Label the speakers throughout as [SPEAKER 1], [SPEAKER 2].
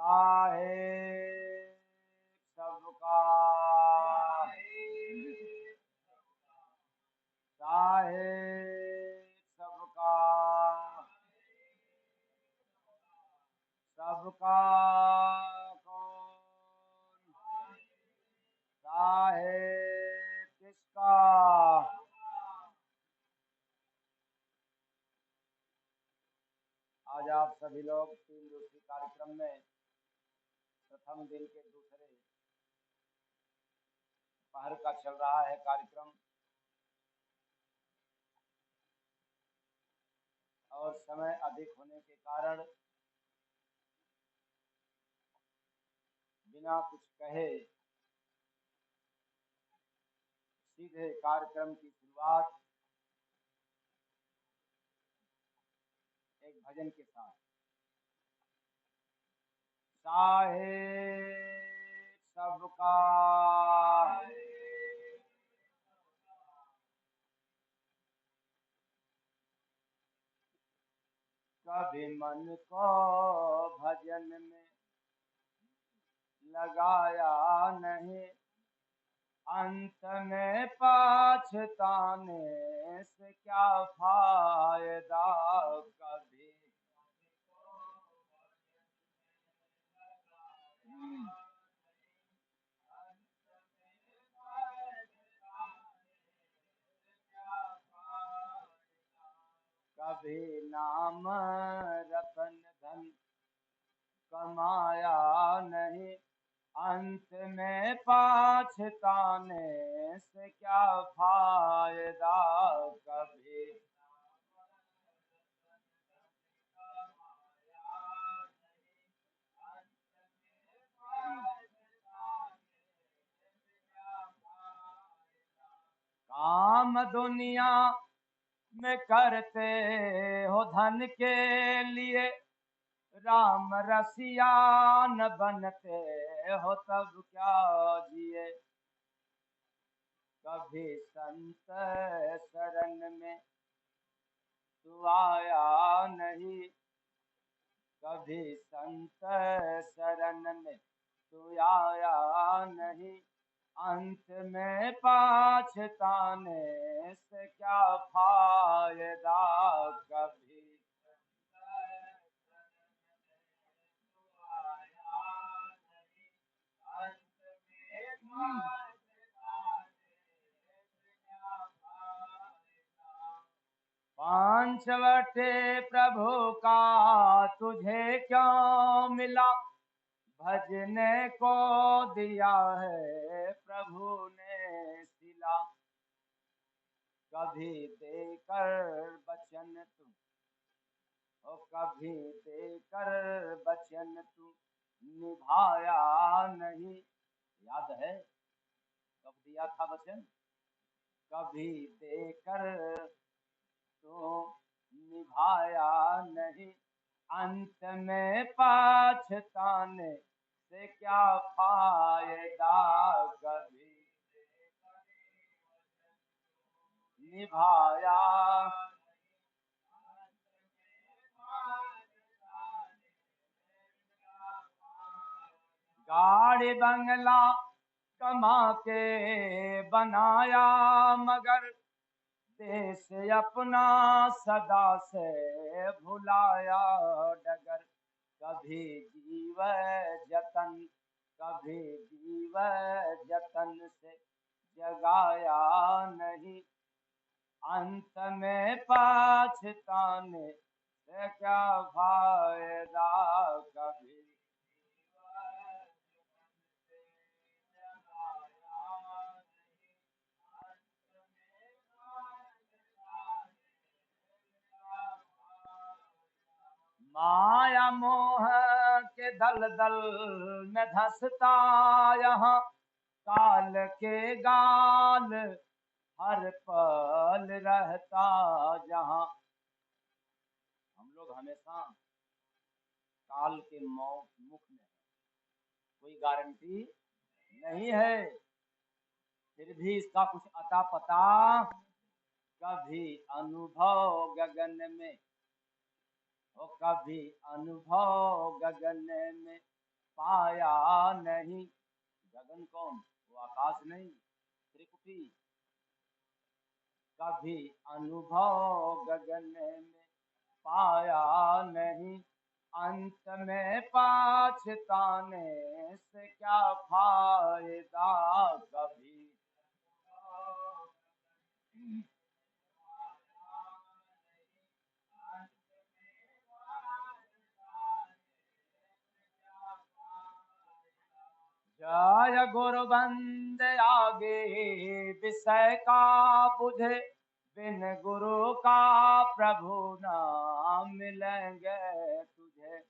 [SPEAKER 1] साहेब सबका, साहेब सबका, सबका कौन, साहेब किसका। आज आप सभी लोग 3 दिवसीय कार्यक्रम में प्रथम दिन के दूसरे पहर का चल रहा है कार्यक्रम, और समय अधिक होने के कारण बिना कुछ कहे सीधे कार्यक्रम की शुरुआत एक भजन के साथ। साहेब सबका, कभी मन को भजन में लगाया नहीं, अंत में पछताने से क्या फायदा। कभी कभी नाम रतन धन कमाया नहीं, अंत में पछताने से क्या फायदा। कभी काम दुनिया में करते हो धन के लिए, राम रसिया न बनते हो तब क्या जिए। कभी संत शरण में तू आया नहीं, कभी संत शरण में तू आया नहीं, अंत में पछताने से क्या फायदा। कभी पांचवटे प्रभु का तुझे क्यों मिला, भजने को दिया है प्रभु ने सिला। कभी देकर बचन तू, और कभी देकर बचन तू निभाया नहीं। याद है कब दिया था वचन, कभी देकर तो निभाया नहीं, अंत में पछताने से क्या फायदा। कभी निभाया गाड़ी बंगला कमा के बनाया, मगर देश अपना सदा से भुलाया डगर। कभी जीव जतन, कभी जीव जतन से जगाया नहीं, अंत में पछताने से क्या फायदा। कभी माया मोह के दलदल में धंसता यहाँ, काल के गाल हर पल रहता जहाँ। हम लोग हमेशा काल के मुख में, कोई गारंटी नहीं है, फिर भी इसका कुछ अता पता। कभी अनुभव गगन में, और कभी अनुभव गगन में, पाया नहीं। गगन कौन? वो आकाश नहीं, त्रिकुटी। कभी अनुभव गगन में पाया नहीं, अंत में पाछताने से क्या फायदा। कभी जय गुरु बंद आगे विषय का बुझे, बिन गुरु का प्रभु नाम मिलेंगे तुझे।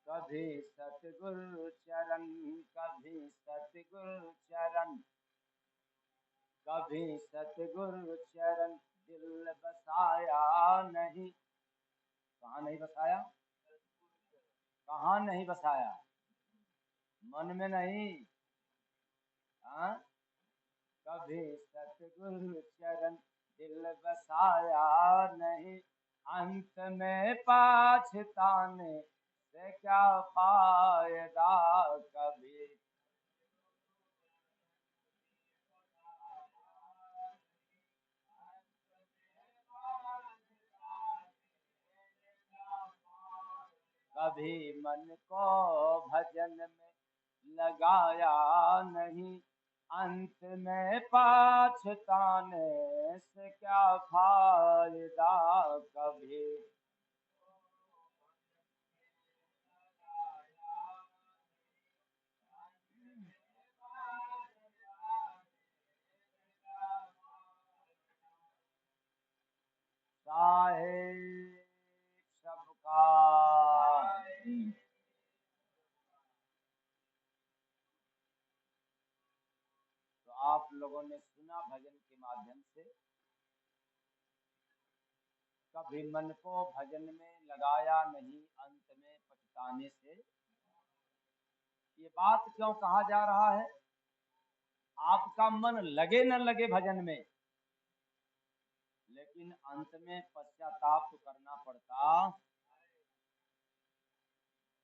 [SPEAKER 1] कभी सतगुरु चरण, कभी सतगुरु चरण, कभी सतगुरु चरण, दिल बसाया नहीं। कहाँ नहीं बसाया? कहाँ नहीं बसाया? मन में नहीं। हाँ, कभी सतगुरु चरण दिल बसाया नहीं, अंत में पाछताने से क्या फायदा। कभी कभी मन को भजन में लगाया नहीं, अंत में पाछताने से क्या फायदा। कभी साहेब सबका। तो आप लोगों ने सुना भजन के माध्यम से, कभी मन को भजन में लगाया नहीं, अंत में पछताने से। ये बात क्यों कहा जा रहा है? आपका मन लगे न लगे भजन में, लेकिन अंत में पश्चाताप तो करना पड़ता।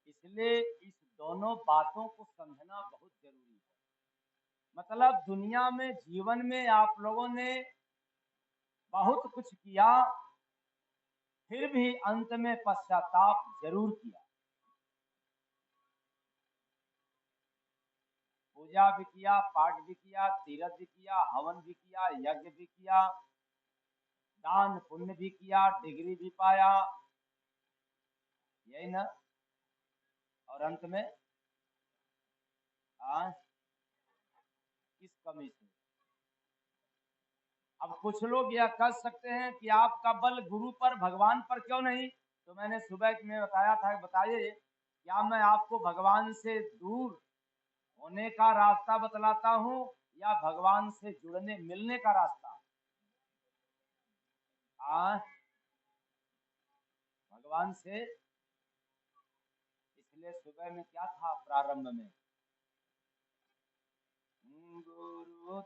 [SPEAKER 1] इसलिए इस दोनों बातों को समझना बहुत जरूरी है। मतलब दुनिया में, जीवन में आप लोगों ने बहुत कुछ किया, फिर भी अंत में पश्चाताप जरूर किया। पूजा भी किया, पाठ भी किया, तीर्थ भी किया, हवन भी किया, यज्ञ भी किया, दान पुण्य भी किया, डिग्री भी पाया, यही ना। और अंत में किस कमी से? अब कुछ लोग यह कह सकते हैं कि आपका बल गुरु पर, भगवान पर क्यों नहीं? तो मैंने सुबह में बताया था, बताइए क्या मैं आपको भगवान से दूर होने का रास्ता बतलाता हूँ या भगवान से जुड़ने मिलने का रास्ता? भगवान से। इसलिए सुबह में क्या था प्रारंभ में,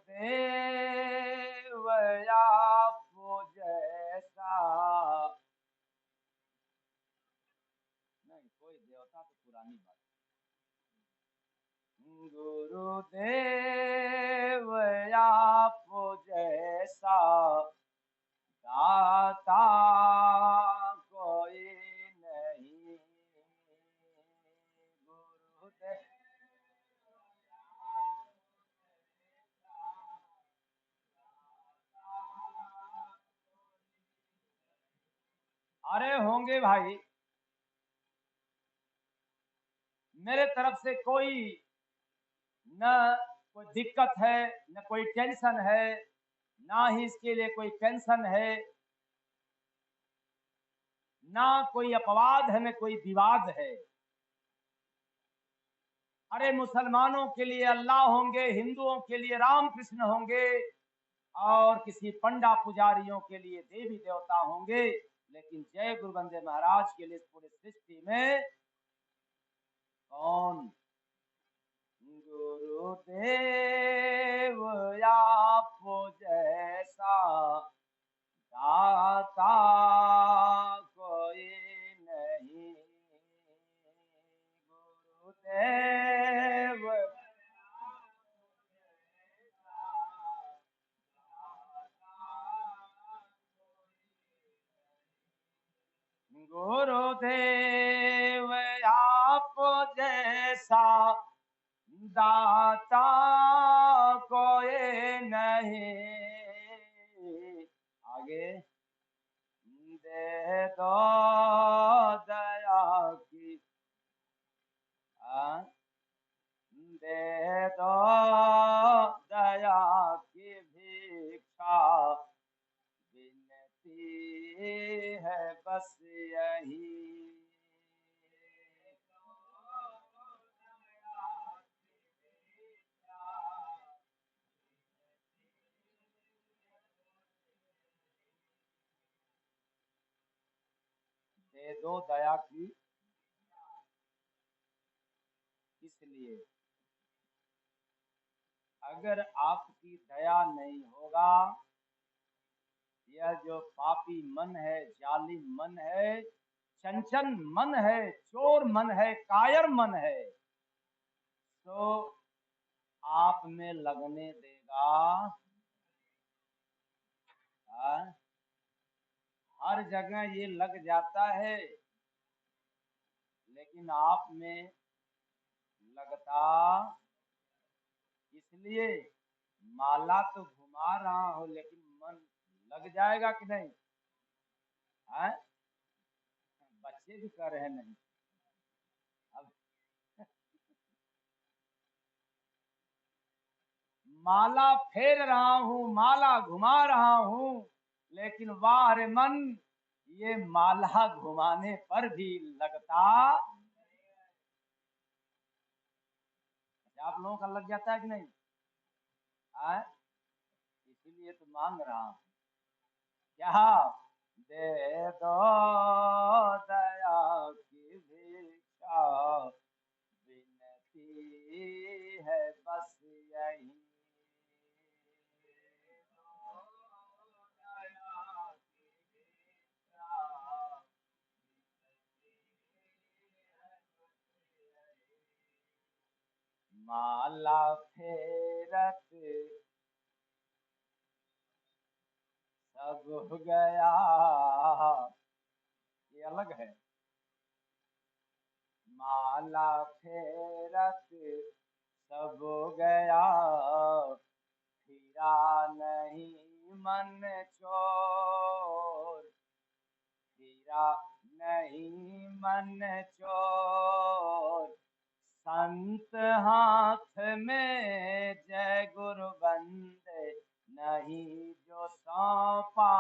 [SPEAKER 1] गुरुदेव आपको जैसा। नहीं, कोई देवता तो पुरानी बात। गुरुदेव आपको जैसा दाता कोई नहीं। गुरुदेव अरे होंगे भाई, मेरे तरफ से कोई न कोई दिक्कत है, न कोई टेंशन है, ना ही इसके लिए कोई टेंशन है, ना कोई अपवाद है, न कोई विवाद है। अरे मुसलमानों के लिए अल्लाह होंगे, हिंदुओं के लिए राम कृष्ण होंगे, और किसी पंडा पुजारियों के लिए देवी देवता होंगे, लेकिन जय गुरु बंदे महाराज के लिए इस पूरी सृष्टि में कौन? गुरुदेव आपको जैसा दाता कोई नहीं। गुरुदेव आप जैसा दाता कोई नहीं, आगे दे दो दया की, दे दो दया की भिक्षा, विनती है बस यही। दे दो दया की, इसलिए अगर आपकी दया नहीं होगा, यह जो पापी मन है, जालिम मन है, चंचल मन है, चोर मन है, कायर मन है, तो आप में लगने देगा। हर जगह ये लग जाता है, लेकिन आप में लगता, इसलिए माला तो घुमा रहा हूं, लेकिन मन लग जाएगा कि नहीं? है? बच्चे भी कर रहे हैं नहीं। अब माला फेर रहा हूं, माला घुमा रहा हूं, लेकिन वाह रे मन, ये माला घुमाने पर भी लगता। आप लोगों का लग जाता है कि नहीं? है? इसीलिए तो मांग रहा हूं, क्या दे दो दया की भिक्षा, विनती है बस यही। माला फेरत सब गया, ये अलग है। माला फेरत सब गया, फिरा नहीं मन चोर, फिरा नहीं मन चोर, संत हाथ में जय गुरु बंदे, नहीं जो सौंपा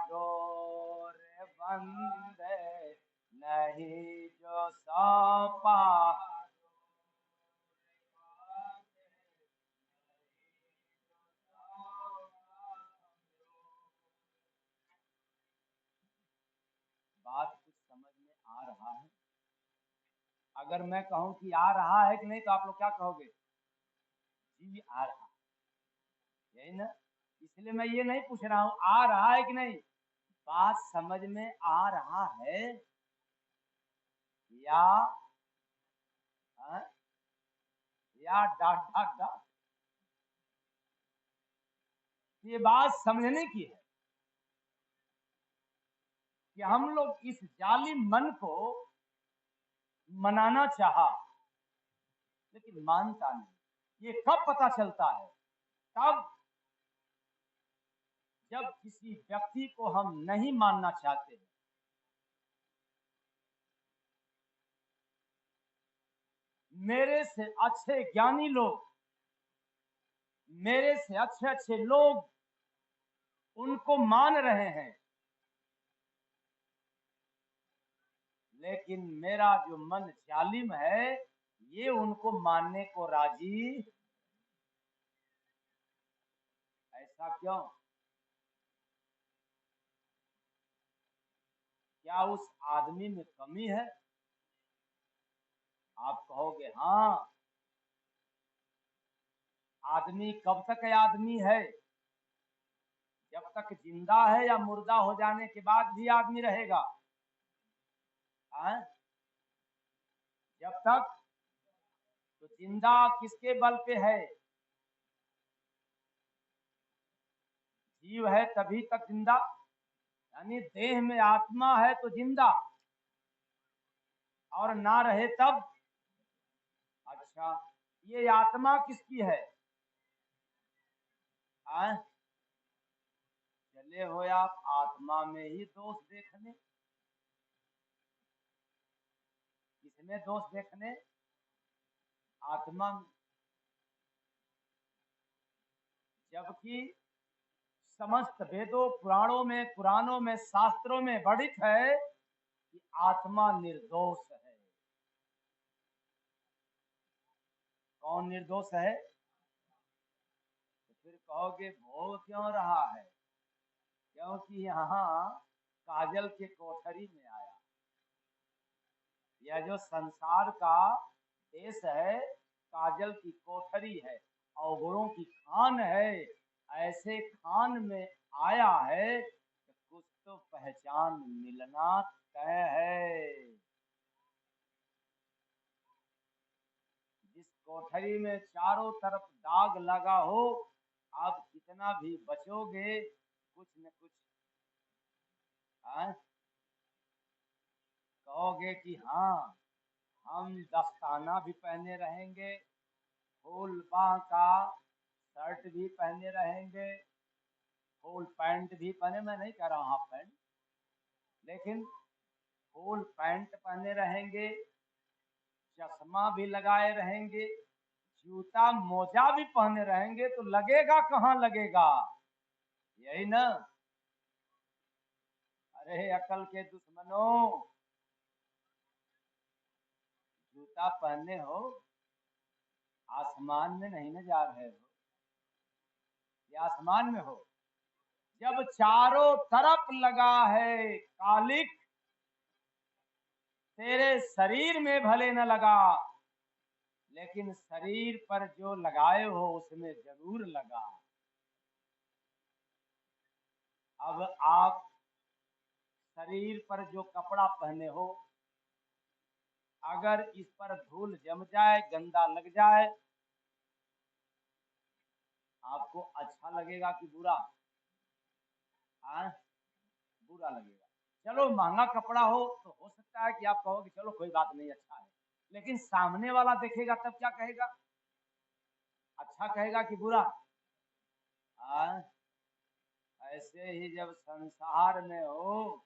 [SPEAKER 1] डोर बंदे, नहीं जो सौंपा। बात कुछ समझ में आ रहा है? अगर मैं कहूं कि आ रहा है कि नहीं, तो आप लोग क्या कहोगे? जी आ रहा है, यही ना? इसलिए मैं ये नहीं पूछ रहा हूं आ रहा है कि नहीं, बात समझ में आ रहा है या या डाट डाट डाट। ये बात समझने की है कि हम लोग इस जालिम मन को मनाना चाहा, लेकिन मानता नहीं। ये कब पता चलता है? तब जब किसी व्यक्ति को हम नहीं मानना चाहते हैं। मेरे से अच्छे ज्ञानी लोग, मेरे से अच्छे अच्छे लोग उनको मान रहे हैं, लेकिन मेरा जो मन जालिम है, ये उनको मानने को राजी। ऐसा क्यों? क्या उस आदमी में कमी है? आप कहोगे हाँ। आदमी कब तक आदमी है? जब तक जिंदा है या मुर्दा हो जाने के बाद भी आदमी रहेगा? जब तक, तो जिंदा किसके बल पे है? जीव है तभी तक जिंदा, यानी देह में आत्मा है तो जिंदा। और ना रहे तब। अच्छा, ये आत्मा किसकी है? चले हो आप आत्मा में ही दोष देखने। किसमें दोष देखने? आत्मा में। जबकि समस्त वेदों पुराणों में, पुराणों में, शास्त्रों में वर्णित है कि आत्मा निर्दोष है। कौन निर्दोष है? तो फिर कहोगे भोग क्यों रहा है? क्योंकि यहाँ काजल के कोठरी में आया। यह जो संसार का देश है, काजल की कोठरी है, अवगुणों की खान है। ऐसे खान में आया है कि कुछ तो पहचान मिलना तय है। जिस कोठरी में चारों तरफ दाग लगा हो, आप कितना भी बचोगे कुछ न कुछ कहोगे कि हाँ, हम दस्ताना भी पहने रहेंगे, फुल बांह का शर्ट भी पहने रहेंगे, फुल पैंट भी पहने, मैं नहीं कह रहा हूँ हाफ पैंट, लेकिन फुल पैंट पहने रहेंगे, चश्मा भी लगाए रहेंगे, जूता मोजा भी पहने रहेंगे, तो लगेगा कहाँ लगेगा? यही ना। अरे अकल के दुश्मनों, जूता पहने हो, आसमान में नहीं न जा रहे हो, ये आसमान में हो। जब चारों तरफ लगा है कालिक, तेरे शरीर में भले न लगा, लेकिन शरीर पर जो लगाए हो उसमें जरूर लगा। अब आप शरीर पर जो कपड़ा पहने हो, अगर इस पर धूल जम जाए, गंदा लग जाए, आपको अच्छा लगेगा कि बुरा? बुरा लगेगा। चलो महंगा कपड़ा हो तो हो सकता है कि आप कहो कि चलो कोई बात नहीं, अच्छा है, लेकिन सामने वाला देखेगा तब क्या कहेगा? अच्छा कहेगा कि बुरा? ऐसे ही जब संसार में हो,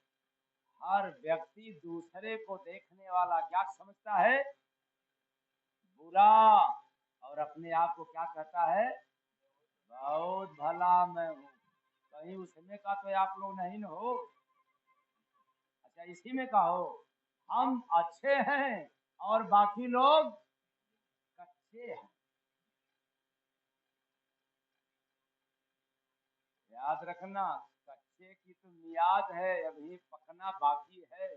[SPEAKER 1] हर व्यक्ति दूसरे को देखने वाला क्या समझता है? बुरा। और अपने आप को क्या कहता है? बहुत भला मैं हूँ। कहीं उसमें का तो आप लोग नहीं न हो। अच्छा, इसी में का हो, हम अच्छे हैं और बाकी लोग कच्चे हैं। याद रखना, कच्चे की तो मियाद है, अभी पकना बाकी है,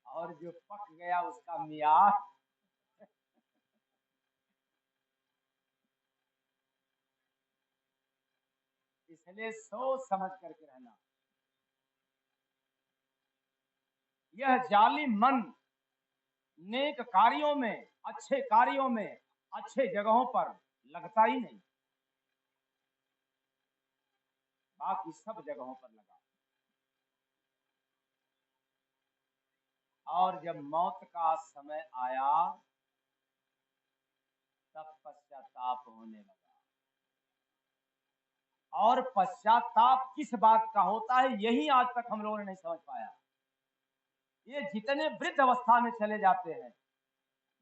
[SPEAKER 1] और जो पक गया उसका मियाद। इसलिए सोच समझ करके रहना। यह जाली मन नेक कार्यों में, अच्छे कार्यों में, अच्छे जगहों पर लगता ही नहीं, बाकी सब जगहों पर लगा। और जब मौत का समय आया तब पश्चाताप होने लगा। और पश्चाताप किस बात का होता है, यही आज तक हम लोगों ने नहीं समझ पाया। ये जितने वृद्ध अवस्था में चले जाते हैं,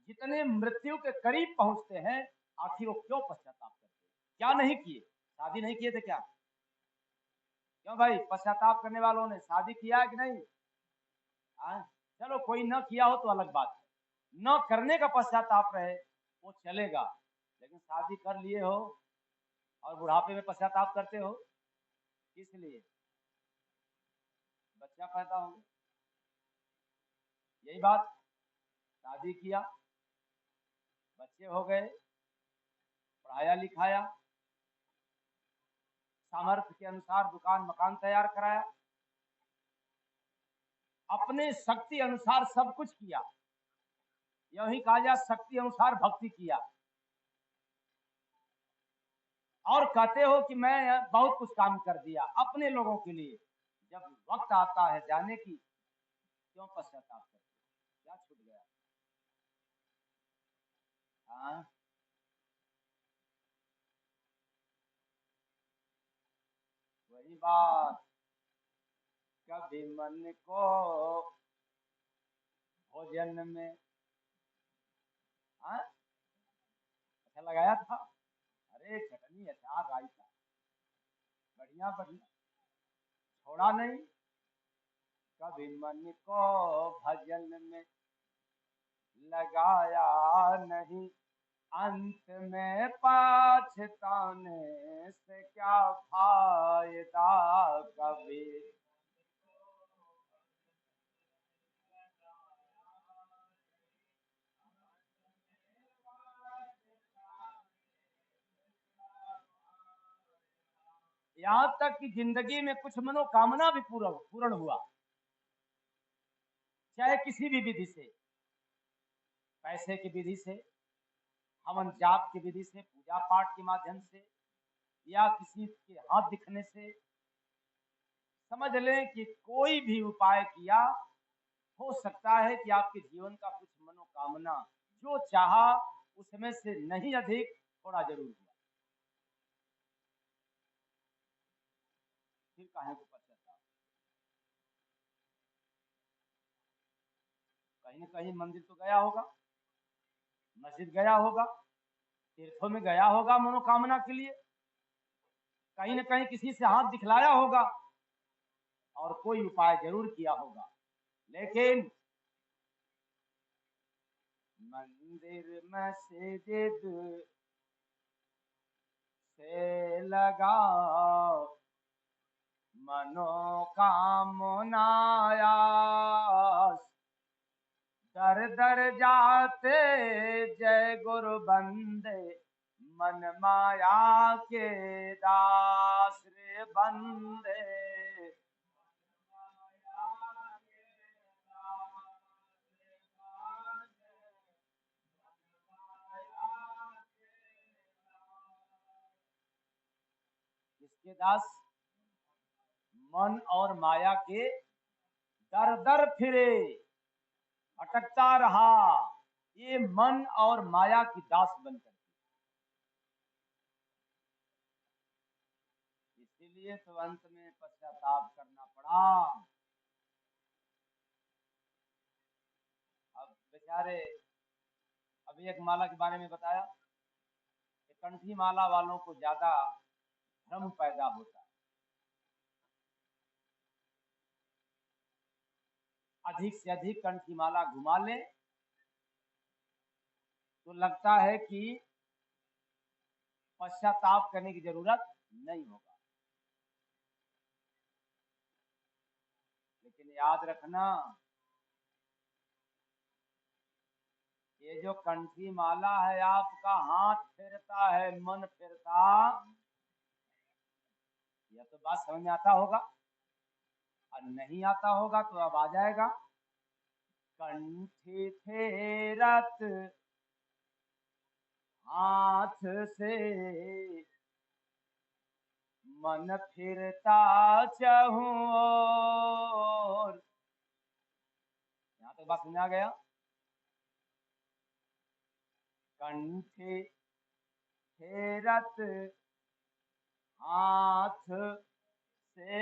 [SPEAKER 1] जितने मृत्यु के करीब पहुंचते हैं, आखिर वो क्यों पश्चाताप करते हैं? क्या नहीं किए? शादी नहीं किए थे क्या? क्यों भाई, पश्चाताप करने वालों ने शादी किया है कि नहीं? चलो कोई न किया हो तो अलग बात है, न करने का पश्चाताप रहे वो चलेगा, लेकिन शादी कर लिए हो और बुढ़ापे में पश्चाताप करते हो, किस लिए? बच्चा पैदा हो गया, यही बात। शादी किया, बच्चे हो गए, पढ़ाया लिखाया, सामर्थ्य के अनुसार दुकान मकान तैयार कराया, अपने शक्ति अनुसार सब कुछ किया, यही कहा जाए शक्ति अनुसार भक्ति किया, और कहते हो कि मैं बहुत कुछ काम कर दिया अपने लोगों के लिए। जब वक्त आता है जाने की, क्यों पश्चाताप करते? क्या छूट गया? हाँ, वही बात। कभी मन को भोजन में, हाँ, अच्छा लगाया था। अरे चटनी अचार रायता, बढ़िया बढ़िया, छोड़ा नहीं। कभी मन को भजन में लगाया नहीं, अंत में पछताने से क्या फायदा। कभी यहाँ तक कि जिंदगी में कुछ मनोकामना भी पूर्ण पूर्ण हुआ, चाहे किसी भी विधि से, पैसे की विधि से, हवन जाप की विधि से, पूजा पाठ के माध्यम से, या किसी के हाथ दिखने से। समझ लें कि कोई भी उपाय किया, हो सकता है कि आपके जीवन का कुछ मनोकामना जो चाहा उसमें से नहीं अधिक थोड़ा जरूर हुआ। फिर काहे को पश्चाताप। कहीं न कहीं मंदिर तो गया होगा, मस्जिद गया होगा, तीर्थों में गया होगा मनोकामना के लिए, कहीं न कहीं किसी से हाथ दिखलाया होगा और कोई उपाय जरूर किया होगा। लेकिन मंदिर मस्जिद से लगा मनोकामनायास, दर दर जाते जय गुरु बंदे, मन माया के दास रे बंदे। किसके दास? मन और माया के दर दर फिरे, भटकता रहा, ये मन और माया की दास बनकर। इसीलिए तो अंत में पश्चाताप करना पड़ा। अब बेचारे, अभी एक माला के बारे में बताया कि कंठी माला वालों को ज्यादा भ्रम पैदा होता है, अधिक से अधिक कंठी माला घुमा ले तो लगता है कि पश्चाताप करने की जरूरत नहीं होगा। लेकिन याद रखना, ये जो कंठी माला है आपका हाथ फेरता है, मन फेरता। यह तो बात समझ में आता होगा, और नहीं आता होगा तो अब आ जाएगा। कंठी फेरत हाथ से, मन फिरता चहूं ओर। यहाँ तक बात समझ आ गया। कंठी फेरत हाथ से,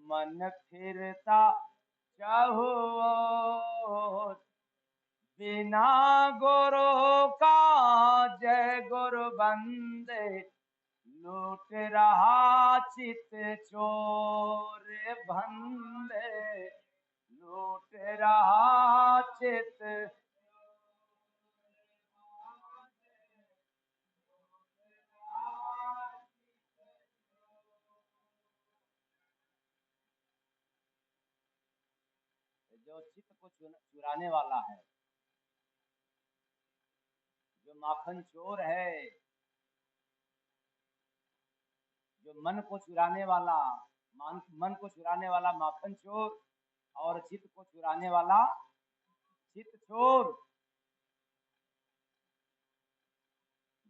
[SPEAKER 1] मन फिरता चहूं ओर। बिना गुरु का जय गुरु बंदे, लूट रहा चित चोर बंदे, लूट रहा चित। जो चित्त को चुराने वाला है, जो माखन चोर है, जो मन को चुराने वाला, मन को चुराने वाला माखन चोर, और चित्त को चुराने वाला चित्त चोर,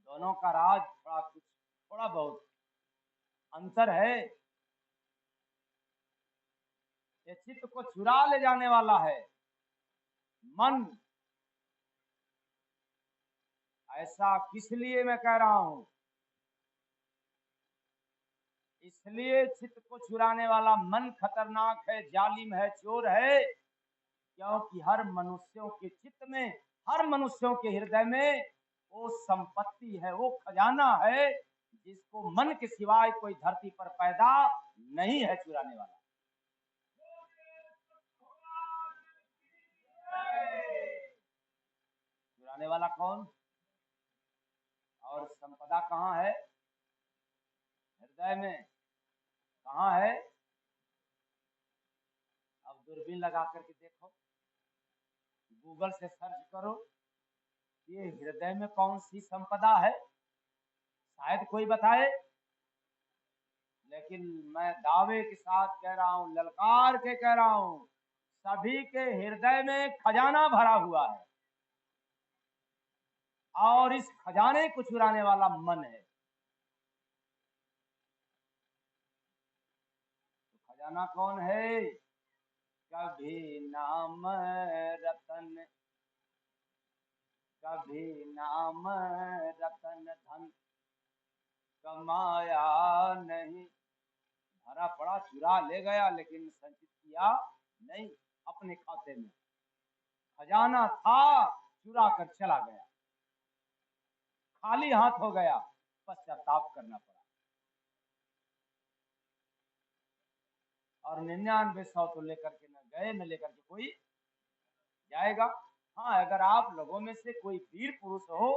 [SPEAKER 1] दोनों का राज थोड़ा बहुत अंतर है। ये चित्त को चुरा ले जाने वाला है मन, ऐसा किस लिए मैं कह रहा हूं? इसलिए चित्त को चुराने वाला मन खतरनाक है, जालिम है, चोर है, क्योंकि हर मनुष्यों के चित्त में, हर मनुष्यों के हृदय में वो संपत्ति है, वो खजाना है जिसको मन के सिवाय कोई धरती पर पैदा नहीं है चुराने वाला। चुराने वाला कौन? और संपदा कहाँ है? हृदय में। कहाँ है? अब दूरबीन लगा करके देखो, गूगल से सर्च करो, ये हृदय में कौन सी संपदा है, शायद कोई बताए। लेकिन मैं दावे के साथ कह रहा हूं, ललकार के कह रहा हूं, सभी के हृदय में खजाना भरा हुआ है, और इस खजाने को चुराने वाला मन है। तो खजाना कौन है? कभी नाम रतन, कभी नाम रतन धन कमाया नहीं। भरा पड़ा चुरा ले गया, लेकिन संचित किया नहीं अपने खाते में। खजाना था, चुरा कर चला गया, खाली हाथ हो गया, पश्चाताप करना पड़ा। और 99 तो लेकर के न गए, न लेकर के कोई जाएगा। हाँ, अगर आप लोगों में से कोई वीर पुरुष हो,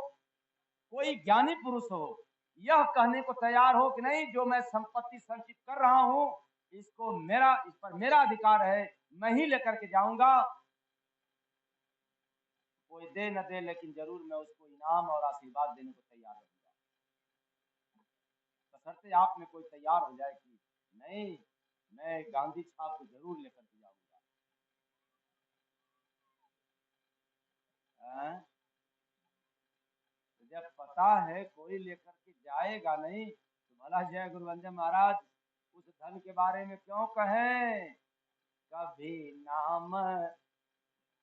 [SPEAKER 1] कोई ज्ञानी पुरुष हो, यह कहने को तैयार हो कि नहीं, जो मैं संपत्ति संचित कर रहा हूं, इसको मेरा, इस पर मेरा अधिकार है, मैं ही लेकर के जाऊंगा, कोई दे न दे, लेकिन जरूर मैं उसको इनाम और आशीर्वाद देने को तैयार रहूंगा। बशर्ते आप में कोई तैयार हो जाए कि नहीं, मैं गांधी छाप को जरूर लेकर के जाऊंगा। तो जब पता है कोई लेकर के जाएगा नहीं, तो भला जय गुरु वंदे महाराज उस धन के बारे में क्यों कहें? कभी नाम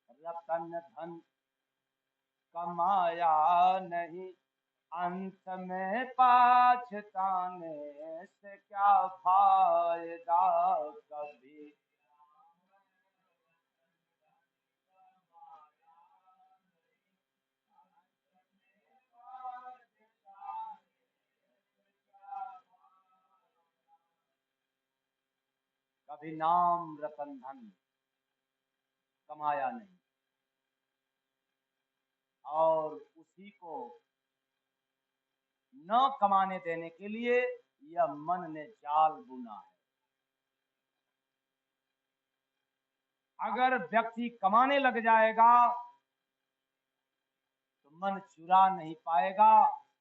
[SPEAKER 1] रतन धन कमाया नहीं, अंत में पाछताने से क्या फायदा। कभी कभी नाम रतन धन कमाया नहीं, और उसी को न कमाने देने के लिए यह मन ने जाल बुना है। अगर व्यक्ति कमाने लग जाएगा तो मन चुरा नहीं पाएगा,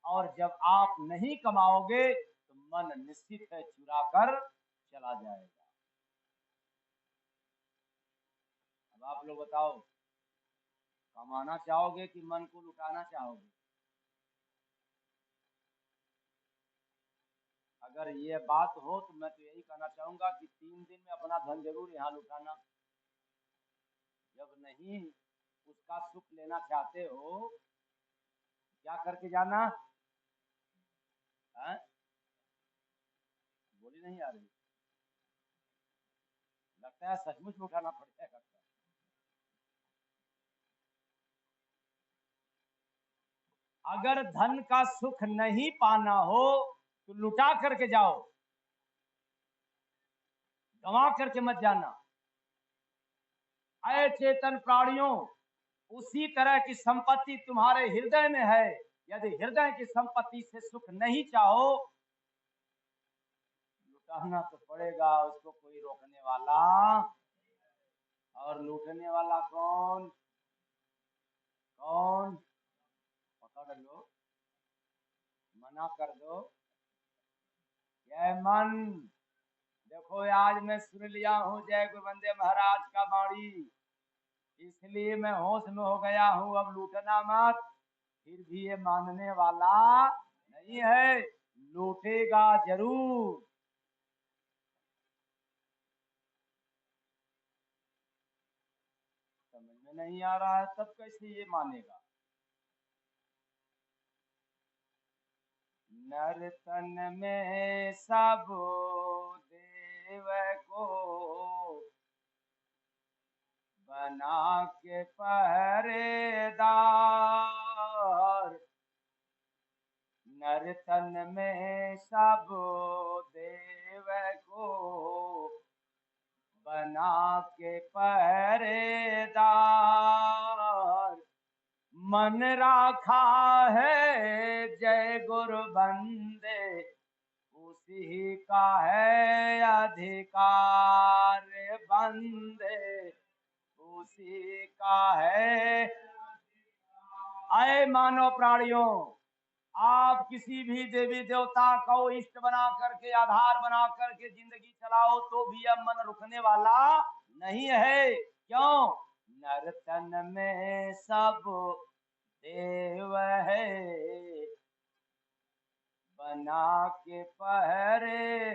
[SPEAKER 1] और जब आप नहीं कमाओगे तो मन निश्चित है चुरा कर चला जाएगा। अब आप लोग बताओ, कमाना चाहोगे कि मन को लुटाना चाहोगे? अगर ये बात हो तो मैं तो यही कहना चाहूंगा कि 3 दिन में अपना धन जरूर यहाँ लुटाना। जब नहीं उसका सुख लेना चाहते हो, क्या करके जाना है? बोली नहीं आ रही, लगता है सचमुच में उठाना पड़ जाएगा। अगर धन का सुख नहीं पाना हो तो लुटा करके जाओ, गंवा करके मत जाना। अय चेतन प्राणियों, उसी तरह की संपत्ति तुम्हारे हृदय में है। यदि हृदय की संपत्ति से सुख नहीं चाहो, लुटाना तो पड़ेगा, उसको कोई रोकने वाला। और लूटने वाला कौन? कौन? पकड़ लो, मना कर दो। जय मन, देखो आज मैं सुन लिया हूँ जय गुरु वंदे महाराज का वाणी, इसलिए मैं होश में हो गया हूँ, अब लूटना मत। फिर भी ये मानने वाला नहीं है, लूटेगा जरूर। समझ में नहीं आ रहा है, तब कैसे ये मानेगा? नर तन में सब देव को बना के पहरेदार, नर तन में सब देव को बना के पहरेदार, मन राखा है जय गुरु बंदे, उसी का है अधिकार बंदे, उसी का है। आए मानव प्राणियों, आप किसी भी देवी देवता को इष्ट बना करके, आधार बना करके जिंदगी चलाओ तो भी यह मन रुकने वाला नहीं है। क्यों? नर तन में सब देव है, बना के पहरे।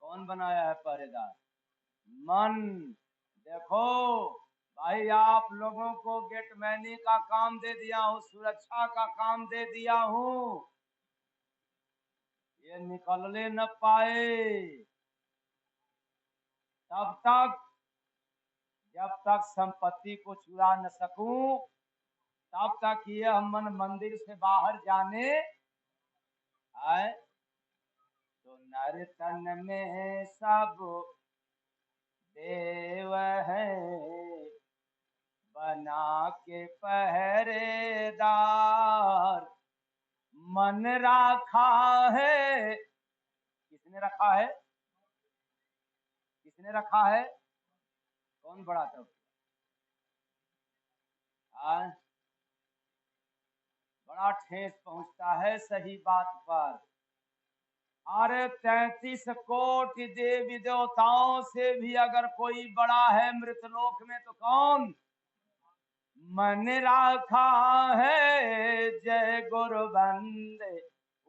[SPEAKER 1] कौन बनाया है पहरेदार? मन। देखो भाई, आप लोगों को गेटमैनी का काम दे दिया हूँ, सुरक्षा का काम दे दिया हूँ, ये निकलने न पाए तब तक, जब तक संपत्ति को चुरा न सकूं तब तक यह मन मंदिर से बाहर जाने आए। तो नर तन में सब देव है, बना के पहरेदार, मन रखा है। किसने रखा है? किसने रखा है? कौन बड़ा तब? बड़ा ठेस पहुंचता है सही बात पर। अरे 33 कोटि देवी देवताओं से भी अगर कोई बड़ा है मृतलोक में तो कौन? मन रखा है जय गुरु बंदे,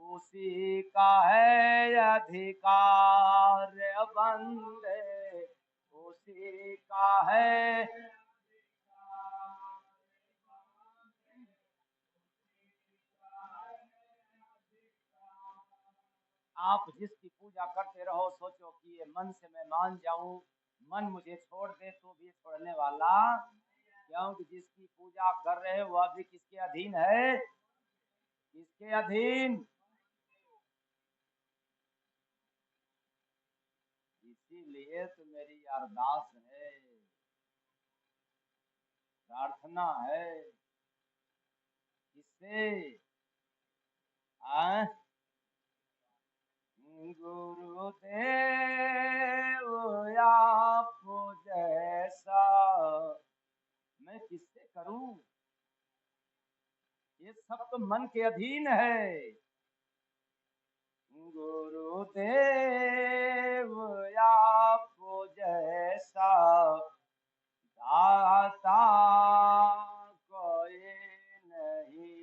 [SPEAKER 1] उसी का है अधिकार बंदे, उसी का है। आप जिसकी पूजा करते रहो, सोचो कि ये मन से मैं मान जाऊं, मन मुझे छोड़ दे तो भी छोड़ने वाला, क्योंकि जिसकी पूजा कर रहे हो वह भी किसके अधीन है? किसके अधीन? इसीलिए तो मेरी अरदास है, प्रार्थना है। किससे? गुरुदेव आप जैसा मैं किससे करूं? ये सब तो मन के अधीन है। गुरुदेव आपको जैसा दाता कोई नहीं।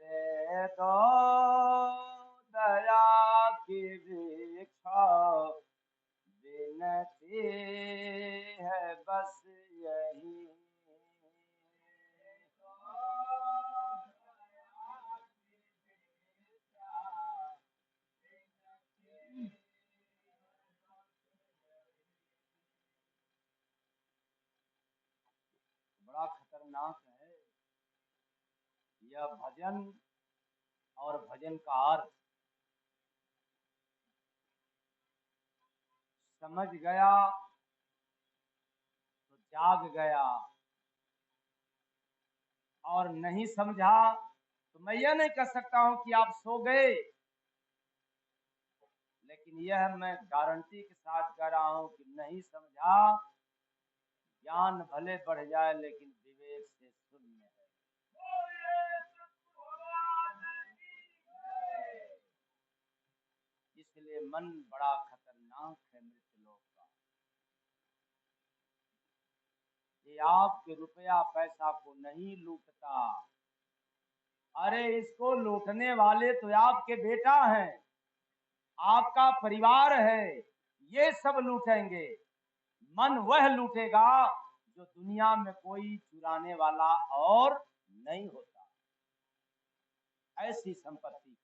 [SPEAKER 1] दे दो दया की भिक्षा, विनती है बस यही। बड़ा खतरनाक है यह भजन और भजन का अर्थ। समझ गया तो जाग गया, और नहीं समझा तो मैं यह नहीं कह सकता हूं कि आप सो गए, लेकिन यह मैं गारंटी के साथ कह रहा हूं कि नहीं समझा। ज्ञान भले बढ़ जाए लेकिन विवेक से शून्य है। इसलिए मन बड़ा खतरनाक है मृतलोक का। ये आपके रुपया पैसा को नहीं लूटता, अरे इसको लूटने वाले तो आपके बेटा हैं, आपका परिवार है, ये सब लूटेंगे। मन वह लूटेगा जो दुनिया में कोई चुराने वाला और नहीं होता। ऐसी संपत्ति